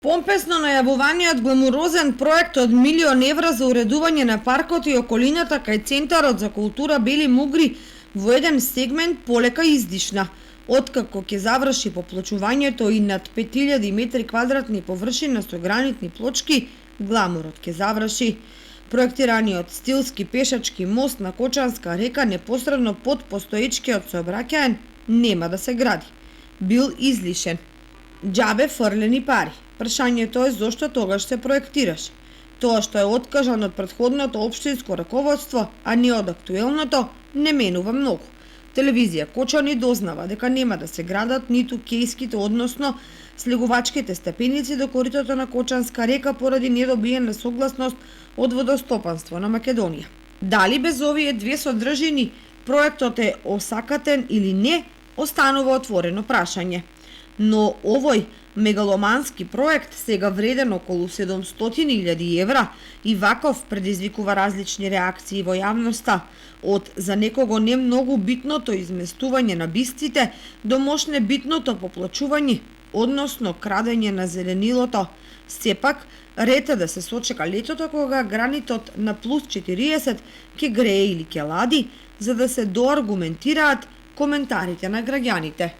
Помпесно најавуваниот гламурозен проект од €1.000.000 за уредување на паркот и околината кај Центарот за култура Бели Мугри во еден сегмент полека издишна. Откако ќе заврши поплочувањето и над 5000 метри квадратни површина со гранитни плочки, гламурот ќе заврши. Проектираниот стилски пешачки мост на Кочанска река непосредно под постоечкиот сообраќаен нема да се гради. Бил излишен. Џабе фрлени пари. Прашањето е зошто тогаш се проектираше. Тоа што е откажан од претходното општинско раководство, а не од актуелното, не менува многу. Телевизија Кочани дознава дека нема да се градат ниту кејските, односно слегувачките степеници до коритото на Кочанска река поради недобиена согласност од Водостопанство на Македонија. Дали без овие две содржини проектот е осакатен или не, останува отворено прашање. Но овој мегаломански проект, сега вреден околу 700.000 евра, и ваков предизвикува различни реакции во јавноста, од за некого не многу битното изместување на бистите до мошне битното поплачување, односно крадење на зеленилото. Сепак, ред е да се сочека летото кога гранитот на плюс 40 ќе грее или ќе лади, за да се доаргументираат коментарите на граѓаните.